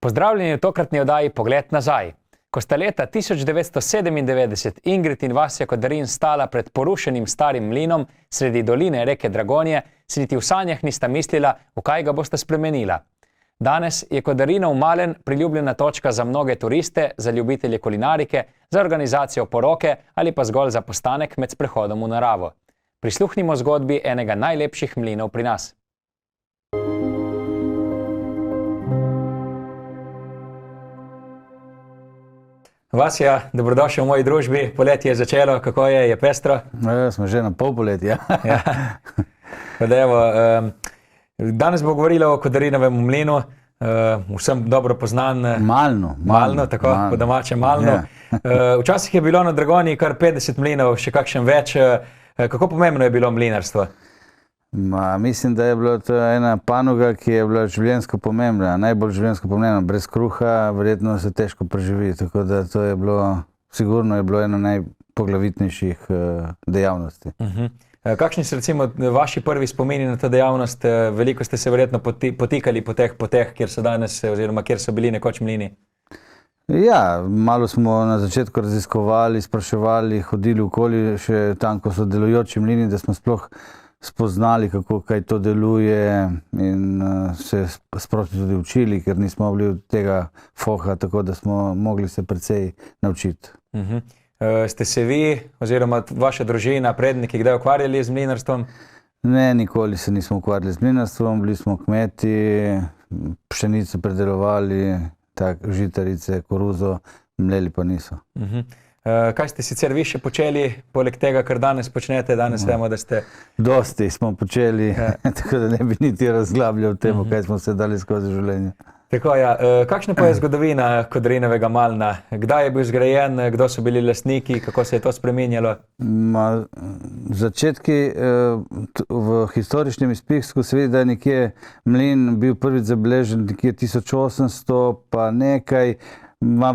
Pozdravljeni v tokratni oddaji Pogled nazaj. Ko sta leta 1997 Ingrid in Vasja Kodarin stala pred porušenim starim mlinom sredi doline reke Dragonje, si niti v sanjah nista mislila, v kaj ga bosta spremenila. Danes je Kodarinov Malen priljubljena točka za mnoge turiste, za ljubitelje kulinarike, za organizacijo poroke ali pa zgolj za postanek med sprehodom v naravo. Prisluhnimo zgodbi enega najlepših mlinov pri nas. Vasja, dobrodošel v moji družbi. Poletje je začelo, kako je? Je pestro? Smo že na pol poletja. Ja. Danes bo govorila o Kodarinovem mlinu, vsem dobro poznan. Malno, tako, po domače Malno. Ja. Včasih je bilo na Dragonji kar 50 mlinov, še kakšen več. Kako pomembno je bilo mlinarstvo? Mislim, da je bila to ena panoga, ki je bila življenjsko pomembna, najbolj življenjsko pomembna. Brez kruha verjetno se težko preživi, tako da to je bilo, sigurno je bilo ena najpoglavitnejših dejavnosti. Kakšni so recimo vaši prvi spomini na to dejavnost? Veliko ste se verjetno potikali po teh poteh, kjer so danes, oziroma kjer so bili nekoč mlini. Ja, malo smo na začetku raziskovali, spraševali, hodili okoli še tam, ko so delujoči mlini, da smo sploh spoznali, kako kaj to deluje, in se sproti tudi učili, ker nismo bili od tega foha, tako da smo mogli se precej naučiti. Ste se vi oziroma vaša družina, predniki, kdaj ukvarjali z mlinarstvom? Ne, nikoli se nismo ukvarjali z mlinarstvom, bili smo kmeti, pšenico predelovali, žitarice, koruzo, mleli pa niso. Kaj ste sicer vi še počeli, poleg tega, kar danes počnete? Danes vemo, da ste... Dosti smo počeli, tako da ne bi niti razglabljal temu, kaj smo se dali skozi življenje. Tako, ja. Kakšna pa je zgodovina Kodarinovega Malna? Kdaj je bil zgrajen, kdo so bili lastniki, kako se je to spreminjalo? Začetki v historičnem izpisku se vidi, da je nekje mlin bil prvič zabeležen nekje 1800 pa nekaj.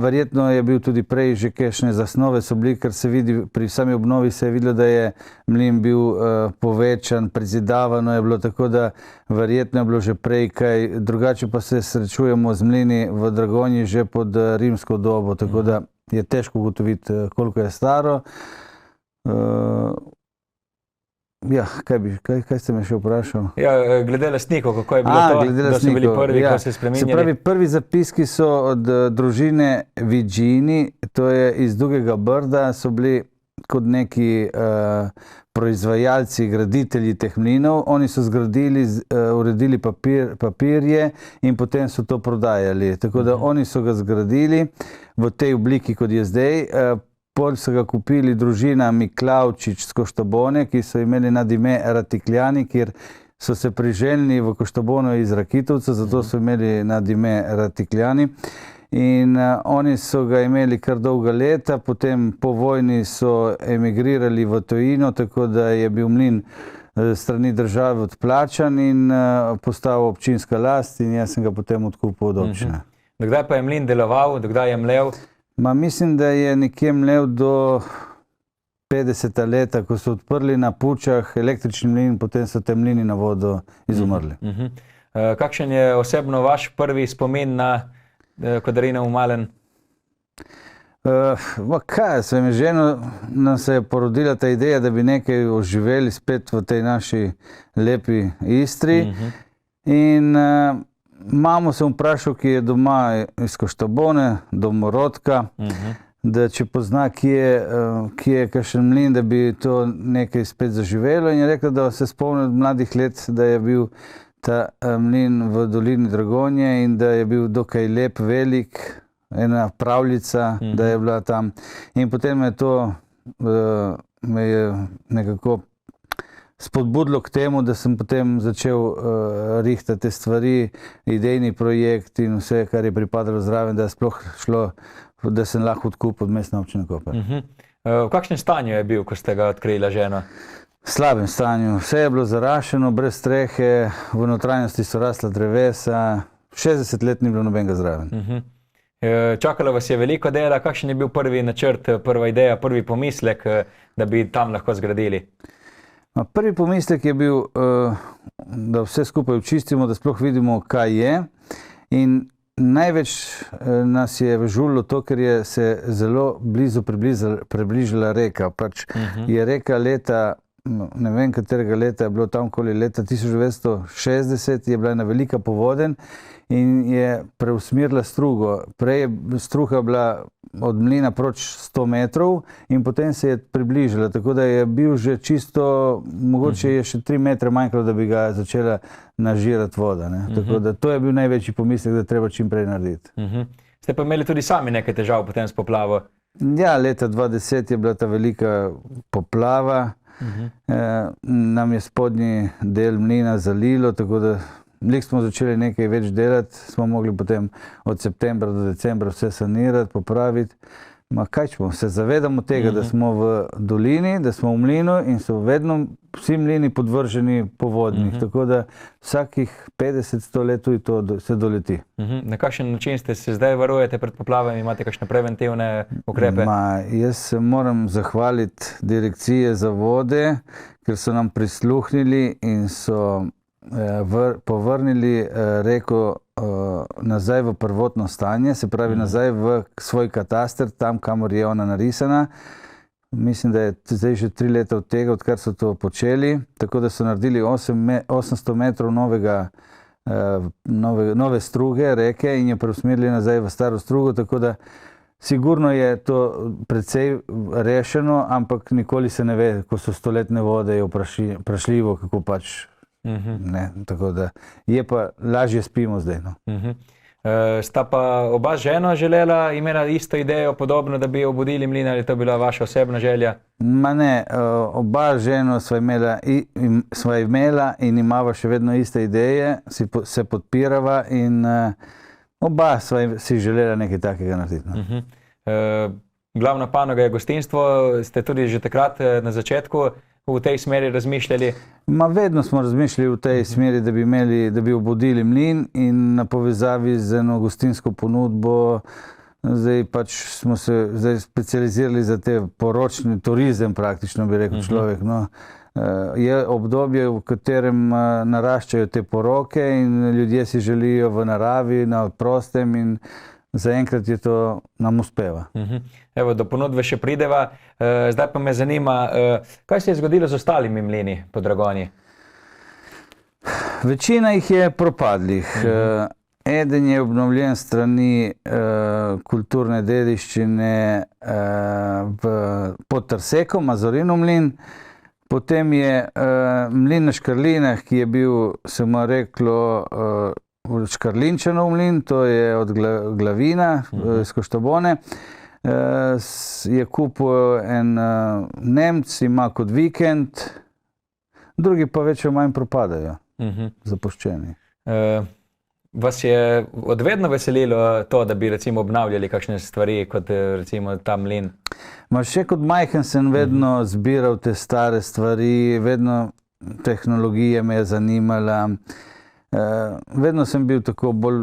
Verjetno je bil tudi prej, že kakšne zasnove so bili, ker se vidi, pri sami obnovi se je videlo, da je mlin bil povečan, prezidavano je bilo, tako da verjetno je bilo že prej kaj. Drugače pa se srečujemo z mlini v Dragonji že pod rimsko dobo, tako da je težko ugotoviti, koliko je staro. Ja, kaj ste me še vprašal? Ja, glede lastnikov, kako je bilo to? Kdo so bili prvi, ko se spreminjali? Se pravi, prvi zapiski so od družine Vigini, to je iz Dugega Brda, so bili kot neki proizvajalci, graditelji teh mlinov. Oni so zgradili, uredili papirje in potem so to prodajali. Tako da oni so ga zgradili v tej obliki, kot je zdaj. Pol so ga kupili družina Miklavčič z Koštabone, ki so imeli nadime Ratikljani, kjer so se priželjni v Koštabonu iz Rakitovca, zato so imeli nadime Ratikljani. In oni so ga imeli kar dolga leta, potem po vojni so emigrirali v tujino, tako da je bil mlin strani države odplačan in postal občinska last, in jaz sem ga potem odkupil od občine. Dokdaj pa je mlin deloval, dokdaj je mlel? Mislim, da je nekje mlel do 50. leta, ko so odprli na Pučah električni mlin, potem so te mlini na vodo izumrli. Kakšen je osebno vaš prvi spomin na Kodarinov Malen? Kaj, s svojim ženo nam se je porodila ta ideja, da bi nekaj oživeli spet v tej naši lepi Istri. In mamo sem vprašal, ki je doma iz Koštabone, domorodka, da če pozna, kje je kakšen mlin, da bi to nekaj spet zaživelo, in je rekla, da se spomni od mladih let, da je bil ta mlin v dolini Dragonje in da je bil dokaj lep, velik, ena pravljica, da je bila tam. In potem me je nekako spodbudilo k temu, da sem potem začel rihtati te stvari, idejni projekt in vse, kar je pripadalo zraven, da je sploh šlo, da sem lahko odkupil od Mestne občine Koper. V kakšnem stanju je bil, ko ste ga odkrila ženo? V slabem stanju. Vse je bilo zarašeno, brez strehe, v notranjosti so rasla drevesa, 60 let ni bilo nobenega zraven. Čakalo vas je veliko dela. Kakšen je bil prvi načrt, prva ideja, prvi pomislek, da bi tam lahko zgradili? Prvi pomislek je bil, da vse skupaj očistimo, da sploh vidimo, kaj je. In največ nas je žulilo to, ker je se zelo blizu približala reka. Pač je reka leta, ne vem katerega leta, je bilo tam okoli leta 1960, je bila ena velika povodenj in je preusmerila strugo. Prej je struga bila od mlina proč 100 metrov in potem se je približala, tako da je bil že čisto, mogoče je še 3 metre manjkalo, da bi ga začela nažirati voda. Ne? Tako da to je bil največji pomislek, da treba čim prej narediti. Ste pa imeli tudi sami nekaj težav potem s poplavo? Ja, leta 2010 je bila ta velika poplava. Nam je spodnji del mlina zalilo, tako da lik smo začeli nekaj več delati, smo mogli potem od septembra do decembra vse sanirati, popraviti. Ma kaj smo, se zavedamo tega, da smo v dolini, da smo v mlinu in so vedno vsi mlini podvrženi povodnih, tako da vsakih 50-100 let tudi to se doleti. Na kakšen način ste se zdaj varujete pred poplavami, imate kakšne preventivne ukrepe? Jaz se moram zahvaliti Direkcije za vode, ker so nam prisluhnili in so povrnili reko nazaj v prvotno stanje, se pravi nazaj v svoj kataster, tam, kamor je ona narisana. Mislim, da je zdaj že 3 leta od tega, odkar so to počeli, tako da so naredili 800 metrov nove struge reke in jo preusmerili nazaj v staro strugo, tako da sigurno je to precej rešeno, ampak nikoli se ne ve, ko so stoletne vode, je vprašljivo, kako pač. Tako da je pa lažje spimo zdaj. Sta pa oba z ženo imela isto idejo, podobno, da bi obudili mlin, ali to bila vaša osebna želja? Ma ne, oba z ženo sva imela in imava še vedno iste ideje, se podpirava in oba sva si želela nekaj takega narediti. Glavna panoga je gostinstvo, ste tudi že takrat na začetku v tej smeri razmišljali? Vedno smo razmišljali v tej smeri, da bi obudili mlin in na povezavi z eno gostinsko ponudbo. Zdaj pač smo se specializirali za te poročni turizem, praktično bi rekel človek. Je obdobje, v katerem naraščajo te poroke in ljudje si želijo v naravi, na prostem in zaenkrat je to nam uspeva. Evo, do ponudbe še prideva. Zdaj pa me zanima, kaj se je zgodilo z ostalimi mlini po Dragonji? Večina jih je propadlih. Eden je obnovljen strani kulturne dediščine pod Trsekom, Mazorinov mlin. Potem je mlin na Škarlinah, ki je bil, se mu reklo, Škarlinčanov mlin, to je od Glavina, iz Koštabone. Je kupil en Nemc, ima kot vikend, drugi pa več ali manj propadajo, zapuščeni. Vas je odvedno veselilo to, da bi recimo obnavljali kakšne stvari, kot recimo ta mlin? Še kot majhen sem vedno zbiral te stare stvari, vedno tehnologija me je zanimala. Vedno sem bil tako bolj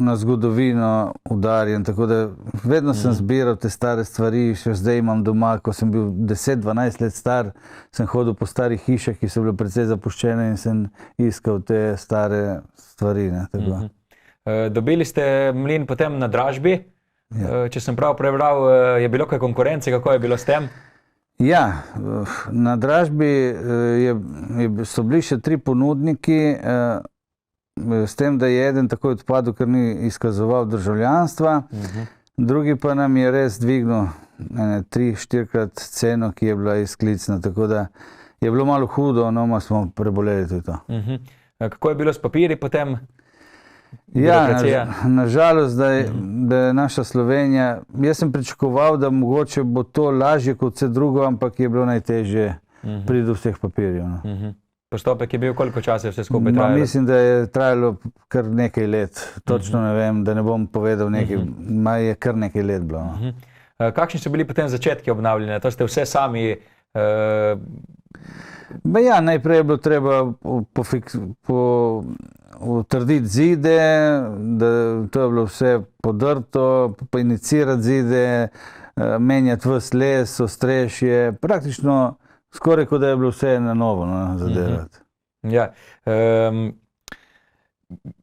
na zgodovino udarjen, tako da vedno sem zbiral te stare stvari, še zdaj imam doma, ko sem bil 10-12 let star, sem hodil po starih hišah, ki so bile precej zapuščene in sem iskal te stare stvari. Dobili ste mlin potem na dražbi, če sem prav prebral, je bilo kaj konkurence, kako je bilo s tem? Ja, na dražbi so bili še 3 ponudniki, s tem, da je eden takoj odpadel, ker ni izkazoval državljanstva, drugi pa nam je res dvignil 3-4krat ceno, ki je bila izklicna, tako da je bilo malo hudo, no, smo preboleli tudi to. Kako je bilo s papiri potem? Ja, nažalost, da je naša Slovenija, jaz sem pričakoval, da mogoče bo to lažje kot vse drugo, ampak je bilo najtežje priti do vseh papirjev. Postopek je bil, koliko časa je vse skupaj trajalo? Mislim, da je trajalo kar nekaj let. Točno ne vem, da ne bom povedal nekaj, je kar nekaj let bilo. Kakšni so bili potem začetki obnavljanja? To ste vse sami... Najprej je bilo treba utrditi zide, to je bilo vse podrto, inicirati zide, menjati ves les, ostrešje, praktično skoraj kot da je bilo vse na novo zadelati. Ja.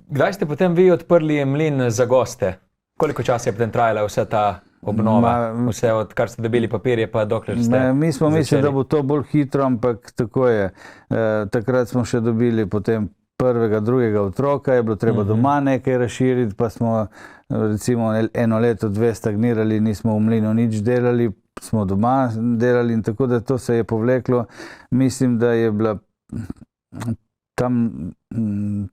Kdaj ste potem vi odprli mlin za goste? Koliko časa je potem trajala vsa ta obnova? Vse od kar ste dobili papirje pa dokler ste Mi smo mislili, da bo to bolj hitro, ampak tako je. Takrat smo še dobili potem prvega, drugega otroka, je bilo treba doma nekaj razširiti, pa smo recimo 1 leto, 2 stagnirali, nismo v mlinu nič delali, smo doma delali in tako da to se je povleklo. Mislim, da je bila tam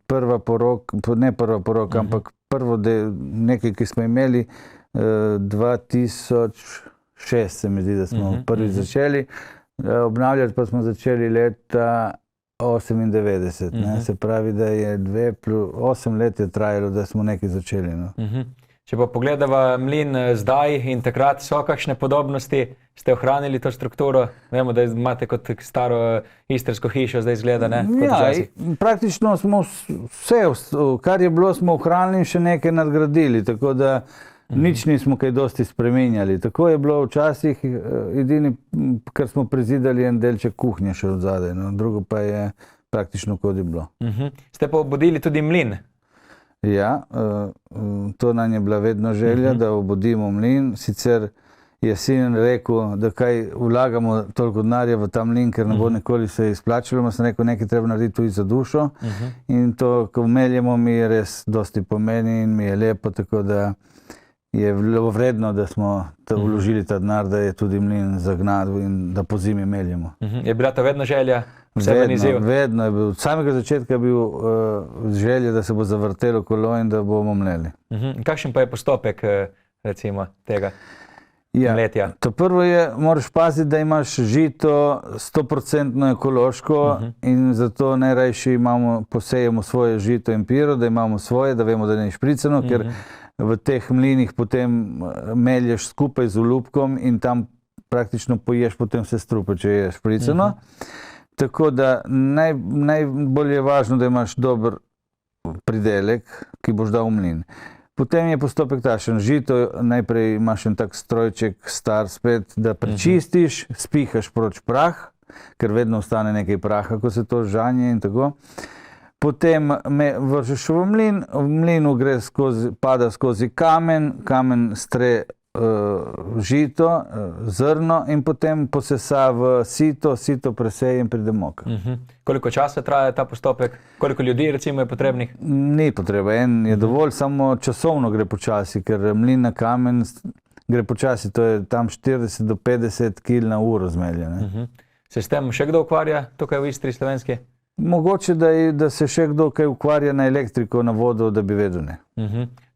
prva poroka, ne prva poroka, ampak prvo nekaj, ki smo imeli 2006, se mi zdi, da smo prvi začeli. Obnavljati pa smo začeli leta 98, se pravi, da je 8 let je trajalo, da smo nekaj začeli. No. Če pa pogledava mlin zdaj in takrat, so kakšne podobnosti? Ste ohranili to strukturo? Vemo, da imate kot staro istrsko hišo, zdaj izgleda, ne? Ja, praktično smo vse, kar je bilo, smo ohranili in še nekaj nadgradili, tako da nič nismo kaj dosti spremenjali. Tako je bilo včasih, edini, kar smo prezidali en delček kuhnje še od zadaj, no, drugo pa je praktično kot je bilo. Ste pa obudili tudi mlin? Ja, to nam je bila vedno želja, da obudimo mlin. Sicer je sin rekel, da kaj vlagamo toliko denarja v ta mlin, ker ne bo nikoli se izplačalo. Ma sem rekel, nekaj treba narediti tudi za dušo. In to, ko meljemo, mi je res dosti pomeni in mi je lepo, tako da je bilo vredno, da smo vložili ta denar, da je tudi mlin zagnat in da po zimi meljemo. Je bila to vedno želja? Vedno je bil. Od samega začetka je bil želja, da se bo zavrtelo kolo in da bomo mleli. Kakšen pa je postopek recimo tega mletja? To prvo je, moraš paziti, da imaš žito 100% ekološko in zato najrajši posejemo svoje žito in piro, da imamo svoje, da vemo, da ne je špricano, ker v teh mlinih potem melješ skupaj z olupkom in tam praktično poješ potem vse strupe, če je špricano. Tako da najbolj je važno, da imaš dober pridelek, ki boš dal v mlin. Potem je postopek takšen. Žito najprej imaš en tak strojček star spet, da prečistiš, spihaš proč prah, ker vedno ostane nekaj praha, ko se to žanje in tako. Potem vržeš v mlin, v mlinu pada skozi kamen stre žito, zrno in potem posesa v sito preseje in pride moka. Koliko časa traja ta postopek? Koliko ljudi recimo je potrebnih? Ni potreba, en je dovolj, samo časovno gre počasi, ker mlin na kamen gre počasi, to je tam 40 do 50 kil na uro zmelje. Se s tem še kdo ukvarja tukaj v Istri slovenski? Mogoče, da se še kdo kaj ukvarja na elektriko, na vodo, da bi vedel, ne.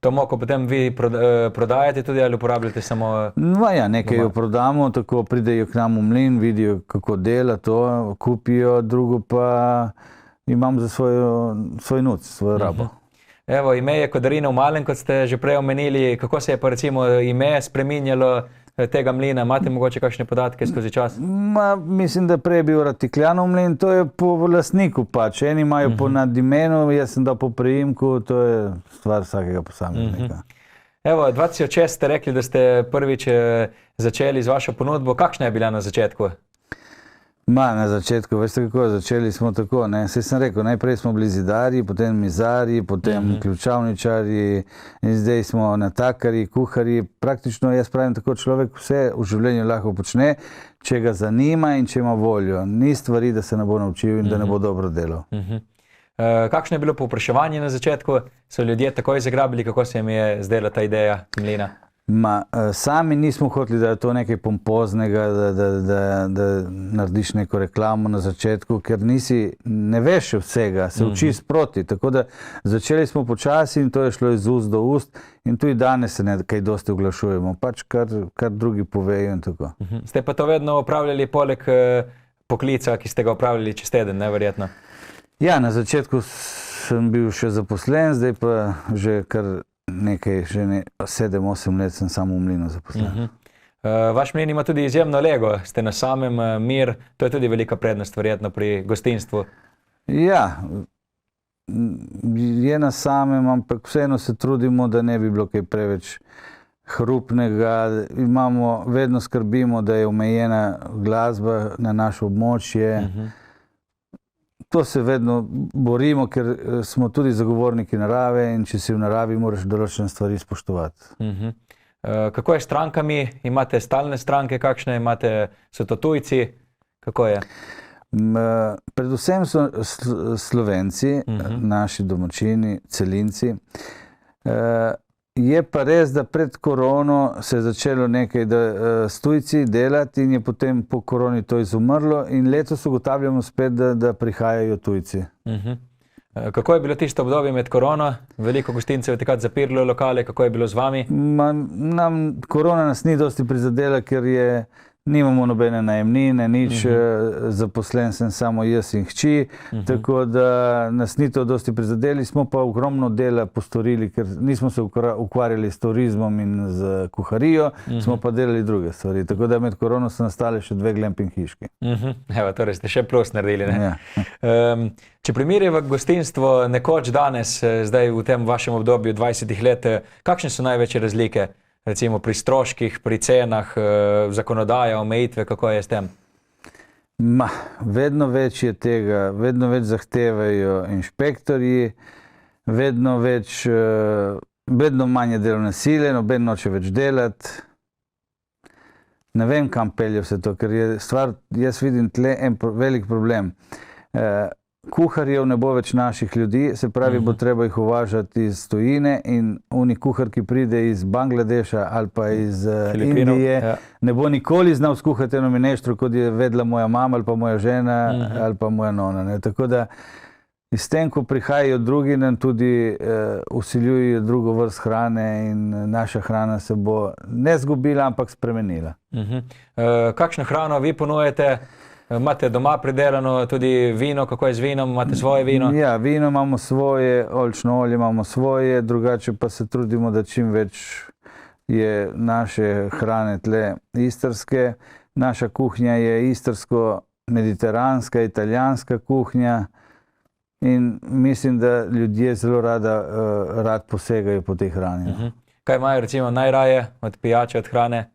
To moko potem vi prodajate tudi ali uporabljate samo? No ja, nekaj jo prodamo, tako pridejo k nam v mlin, vidijo, kako dela to, kupijo, drugo pa imam za svoj nuc, svojo rabo. Evo, ime je Kodarina v Malem, kot ste že prej omenili. Kako se je pa recimo ime spreminjalo tega mlina? Imate mogoče kakšne podatke skozi čas? Mislim, da prej je bil Ratikljanov mlin, to je po lastniku pač. Eni imajo po nadimenu, jaz sem dal po priimku, to je stvar vsakega posameznika. Evo, 2006 ste rekli, da ste prvič začeli z vašo ponudbo. Kakšna je bila na začetku? Na začetku, veste kako, začeli smo tako, ne, saj sem rekel, najprej smo bili zidarji, potem mizarji, potem ključavničarji in zdaj smo natakarji, kuharji. Praktično jaz pravim tako, človek vse v življenju lahko počne, če ga zanima in če ima voljo. Ni stvari, da se ne bo naučil in da ne bo dobro delal. Kakšno je bilo povpraševanje na začetku? So ljudje takoj zagrabili, kako se jim je zdela ta ideja mlina? Sami nismo hoteli, da je to nekaj pompoznega, da narediš neko reklamo na začetku, ker ne veš vsega, se učiš sproti. Tako da začeli smo počasi in to je šlo iz ust do ust in tudi danes se ne kaj dosti oglašujemo, pač kar drugi povejo in tako. Ste pa to vedno opravljali poleg poklica, ki ste ga opravljali čez teden, neverjetno? Ja, na začetku sem bil še zaposlen, zdaj pa že kar nekaj, že 7-8 let sem samo v mlinu zaposlen. Vaš mlin ima tudi izjemno lego, ste na samem Mir, to je tudi velika prednost verjetno pri gostinstvu. Ja, je na samem, ampak vseeno se trudimo, da ne bi bilo kaj preveč hrupnega. Vedno skrbimo, da je omejena glasba na naše območje. to se vedno borimo, ker smo tudi zagovorniki narave in če si v naravi, moraš določene stvari spoštovati. Kako je s strankami? Imate stalne stranke, kakšne imate, so to tujci? Kako je? Predvsem so Slovenci, naši domačini, celinci. Je pa res, da pred korono se je začelo nekaj s tujci delati in je potem po koroni to izumrlo in letos ugotavljamo spet, da prihajajo tujci. Kako je bilo tisto obdobje med korono? Veliko gostincev je takrat zapiralo lokale, kako je bilo z vami? Korona nas ni dosti prizadela, ker nimamo nobene najemnine, nič, zaposlen sem samo jaz in hči, tako da nas ni to dosti prizadeli, smo pa ogromno dela postorili, ker nismo se ukvarjali s turizmom in z kuharijo, smo pa delali druge stvari, tako da med korono so nastale še 2 glamping hiški. Evo, torej ste še plus naredili, ne? Ja. Če primerjava gostinstvo nekoč danes, zdaj v tem vašem obdobju 20 let, kakšne so največje razlike? Recimo pri stroških, pri cenah, zakonodaja, omejitve, kako je s tem? Vedno več je tega, vedno več zahtevajo inšpektorji, vedno manj je delovne sile, noben noče več delati. Ne vem, kam pelje vse to, ker je stvar, jaz vidim tle en velik problem. Kuharjev ne bo več naših ljudi, se pravi, bo treba jih uvažati iz tujine in oni kuhar, ki pride iz Bangladeša ali pa iz Indije, ne bo nikoli znal skuhati eno mineštro, kot je vedela moja mama ali pa moja žena ali pa moja nona. Tako da s tem, ko prihajajo drugi, nam tudi vsiljujejo drugo vrst hrane in naša hrana se bo ne zgubila, ampak spremenila. Kakšno hrano vi ponujete? Imate doma pridelano tudi vino, kako je z vinom, imate svoje vino? Ja, vino imamo svoje, oljčno olje imamo svoje, drugače pa se trudimo, da čim več je naše hrane tle istrske. Naša kuhinja je istrsko-mediteranska, italijanska kuhinja in mislim, da ljudje zelo rad posegajo po tej hrani. Kaj imajo recimo najraje od pijače, od hrane,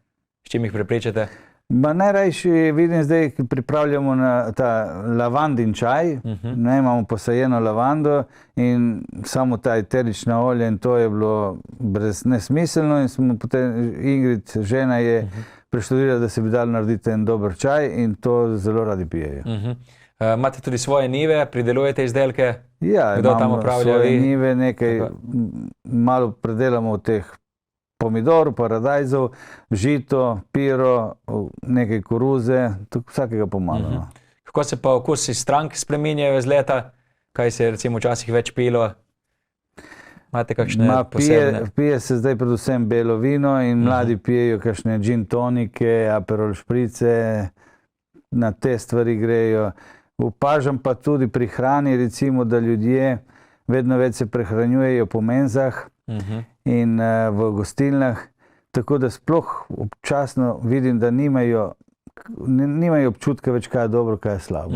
s čim jih prepričate? Najrajši vidim zdaj, ki pripravljamo na ta lavandin čaj, imamo posajeno lavando in samo ta eterična olja in to je bilo nesmiselno in smo potem, Ingrid, žena je preštudirala, da se bi dalo narediti en dober čaj in to zelo radi pijejo. Imate tudi svoje njive, pridelujete izdelke? Ja, imamo svoje njive, nekaj malo predelamo od teh pomidor, paradajzov, žito, piro, nekaj koruze, vsakega pomalo. Kako se pa okusi strank spreminjajo iz leta? Kaj se je recimo včasih več pilo? Imate kakšne posebne? Pije se zdaj predvsem belo vino in mladi pijejo kakšne gin tonike, aperol šprice, na te stvari grejo. Opažam pa tudi pri hrani, recimo, da ljudje vedno več se prehranjujejo po menzah in v gostilnah, tako da sploh občasno vidim, da nimajo občutka več, kaj je dobro, kaj je slabo.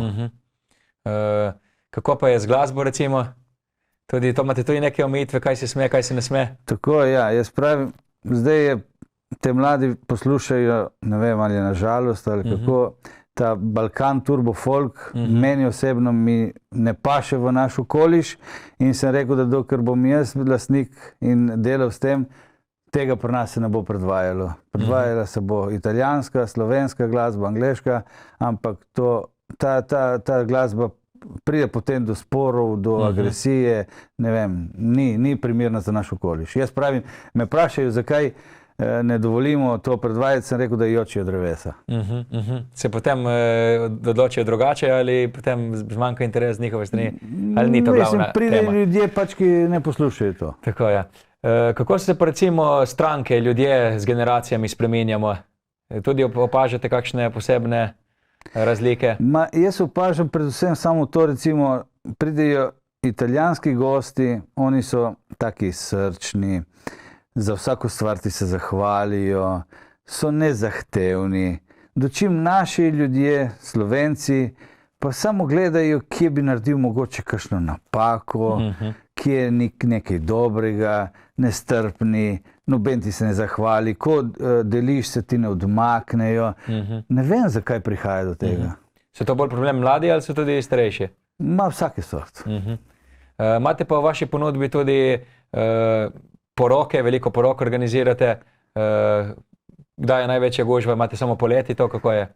Kako pa je z glasbo recimo? Tudi to imate tudi neke omejitve, kaj se sme, kaj se ne sme? Tako, ja, jaz pravim, zdaj te mladi poslušajo, ne vem, ali na žalost ali kako, ta Balkan turbo folk, meni osebno mi ne paše v naš okoliš in sem rekel, da dokler bom jaz lastnik in delal s tem, tega pri nas se ne bo predvajalo. Predvajala se bo italijanska, slovenska glasba, angleška, ampak ta glasba pride potem do sporov, do agresije, ne vem, ni primerna za naš okoliš. Jaz pravim, me vprašajo, zakaj ne dovolimo to predvajati, sem rekel, da jočijo drevesa. Se potem odločijo drugače ali potem zmanjka interes z njihove strani? Ali ni to glavna tema? Pridejo ljudje pač, ki ne poslušajo to. Tako, ja. Kako se pa recimo stranke, ljudje z generacijami spreminjamo? Tudi opažate kakšne posebne razlike? Jaz opažam predvsem samo to, recimo, pridejo italijanski gosti, oni so taki srčni, za vsako stvar ti se zahvalijo, so nezahtevni. Dočim naši ljudje, Slovenci, pa samo gledajo, kje bi naredil mogoče kakšno napako, kje je nekaj dobrega, nestrpni, noben ti se ne zahvali, ko deliš, se ti ne odmaknejo. Ne vem, zakaj prihaja do tega. So to bolj problem mladi ali so tudi starejši? Vsake sort. Imate pa v vaši ponudbi tudi poroke, veliko porok organizirate. Kdaj je največja gužva? Imate samo poleti to, kako je?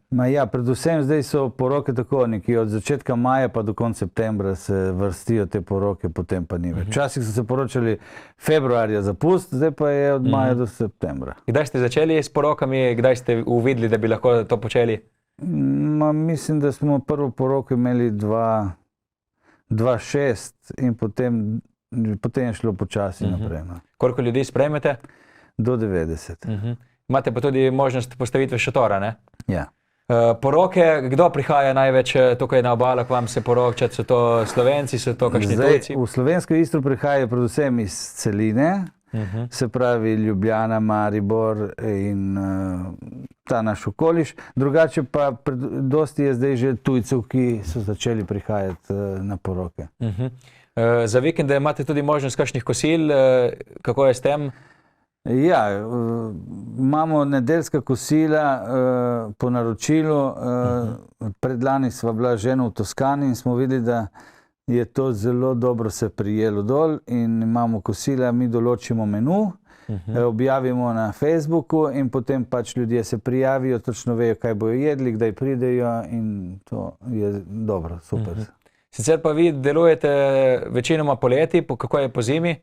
Predvsem zdaj so poroke tako, nekje od začetka maja pa do konca septembra se vrstijo te poroke, potem pa ni več. Včasih so se poročali februarja za pust, zdaj pa je od maja do septembra. Kdaj ste začeli s porokami? Kdaj ste uvideli, da bi lahko to počeli? Mislim, da smo prvo poroko imeli 2006 in potem je šlo počasi naprej. Koliko ljudi sprejmete? Do 90. Imate pa tudi možnost postavitve šotora, ne? Ja. Poroke, kdo prihaja največ tukaj na obalo k vam se poročati? So to Slovenci, so to kakšni tujci? V slovensko Istro prihajajo predvsem iz celine, se pravi Ljubljana, Maribor in ta naš okoliš. Drugače pa dosti je zdaj že tujcev, ki so začeli prihajati na poroke. Za vikende imate tudi možnost kakšnih kosil, kako je s tem? Ja, imamo nedeljska kosila po naročilu. Predlani sva bila žena v Toskani in smo videli, da je to zelo dobro se prijelo dol in imamo kosila, mi določimo menu, objavimo na Facebooku in potem pač ljudje se prijavijo, točno vejo, kaj bojo jedli, kdaj pridejo in to je dobro, super. Sicer pa vi delujete večinoma poleti, kako je po zimi?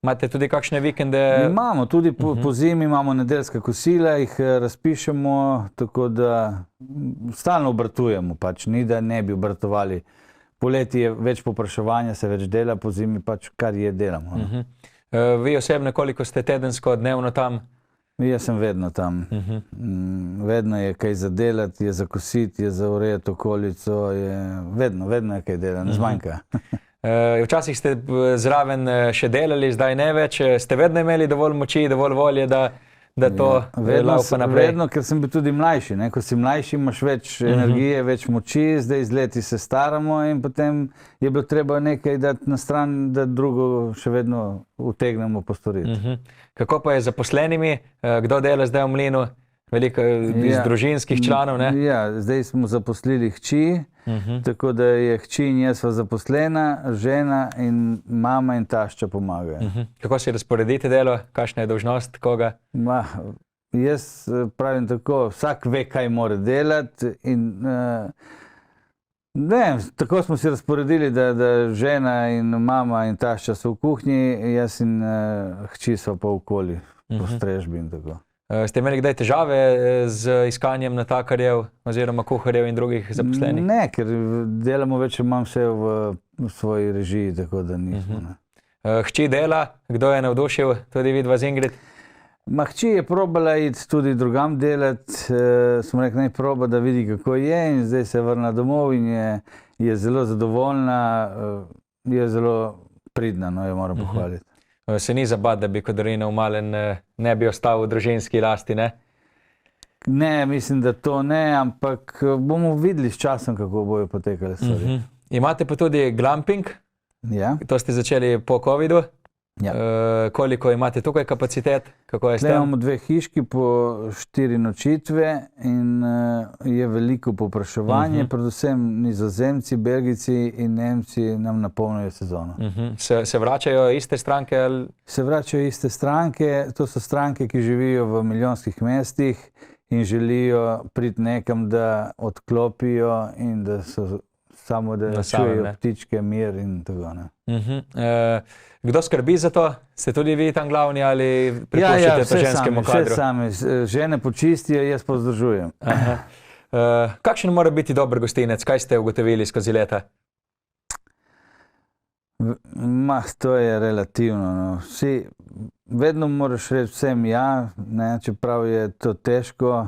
Imate tudi kakšne vikende? Imamo, tudi po zimi imamo nedeljska kosila, jih razpišemo, tako da stalno obratujemo, pač ni, da ne bi obratovali. Poleti je več povpraševanja, se več dela, po zimi pač kar je delamo. Vi osebno, koliko ste tedensko, dnevno tam? Jaz sem vedno tam. Vedno je kaj za delati, je za kositi, je za urejati okolico, vedno je kaj dela, ne zmanjka. Včasih ste zraven še delali, zdaj ne več. Ste vedno imeli dovolj moči, dovolj volje, da to laufa naprej? Vedno, ker sem bil tudi mlajši. Ko si mlajši, imaš več energije, več moči, zdaj z leti se staramo in potem je bilo treba nekaj dati na stran, da drugo še vedno utegnemo postoriti. Kako pa je z zaposlenimi? Kdo dela zdaj v mlinu? Veliko iz družinskih članov, ne? Ja, zdaj smo zaposlili hči, tako da je hči in jaz sva zaposlena, žena in mama in tašča pomagajo. Kako si razporedite delo? Kakšna je dolžnost koga? Jaz pravim tako, vsak ve, kaj mora delati in tako smo si razporedili, da žena in mama in tašča so v kuhinji, jaz in hči so pa okoli po strežbi in tako. Ste imeli kdaj težave z iskanjem natakarjev oziroma kuharjev in drugih zaposlenih? Ne, ker delamo več, imam vse v svoji režiji, tako da nismo. Hči dela, kdo je navdušil, tudi vidva z Ingrid? Hči je probala iti tudi drugam delati, smo rekli, naj proba, da vidi, kako je in zdaj se vrna domov in je zelo zadovoljna, je zelo pridna, jo moram pohvaliti. Se ni zabad, da bi Kodarinov Malen ne bi ostal v družinski lasti, ne? Ne, mislim, da to ne, ampak bomo videli s časom, kako bojo potekale stvari. Imate pa tudi glamping, to ste začeli po covidu. Koliko imate tukaj kapacitet, kako je s tem? Imamo 2 hiški po 4 nočitve in je veliko povpraševanje, predvsem Nizozemci, Belgijci in Nemci nam napolnijo sezono. Se vračajo iste stranke? Se vračajo iste stranke, to so stranke, ki živijo v milijonskih mestih in želijo priti nekam, da odklopijo in da so samo, da čujejo ptičke, mir in tako. Kdo skrbi za to? Ste tudi vi tam glavni ali prepuščate to ženskemu kadru? Vse sami. Žene počistijo, jaz pa vzdržujem. Kakšen mora biti dober gostinec? Kaj ste ugotovili skozi leta? To je relativno. Vedno moraš reči vsem ja, čeprav je to težko.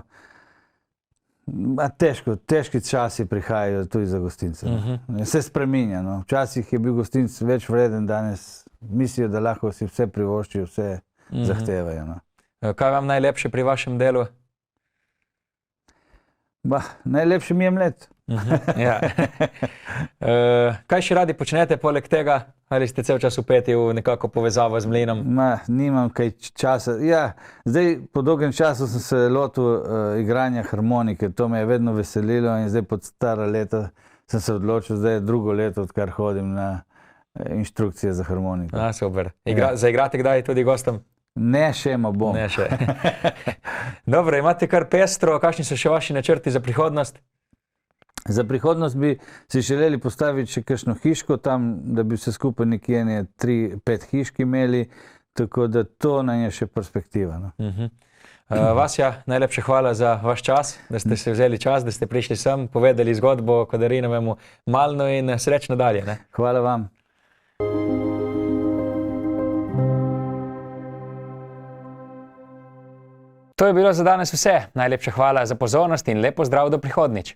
Težki časi prihajajo tudi za gostince. Se spreminja. Včasih je bil gostinec več vreden, danes mislijo, da lahko si vse privoščijo, vse zahtevajo. Kaj vam najlepše pri vašem delu? Najlepše mi je mlet. Kaj še radi počnete poleg tega? Ali ste cel čas vpeti v nekako povezavo z mlinom? Nimam kaj časa. Zdaj po dolgem času sem se lotil igranja harmonike. To me je vedno veselilo in zdaj pod stara leta sem se odločil, zdaj je drugo leto, odkar hodim na inštrukcije za harmoniko. Super. Zaigrate kdaj tudi gostom? Ne, še ima bom. Ne še. Dobro, imate kar pestro, kakšni so še vaši načrti za prihodnost? Za prihodnost bi si želeli postaviti še kakšno hiško tam, da bi vse skupaj nekje 3-5 hišk imeli, tako da to nam je še perspektiva. No. Vasja, najlepša hvala za vaš čas, da ste se vzeli čas, da ste prišli sem, povedali zgodbo o Kodarinovemu Malnu in srečno dalje. Ne? Hvala vam. To je bilo za danes vse. Najlepša hvala za pozornost in lep pozdrav do prihodnjič.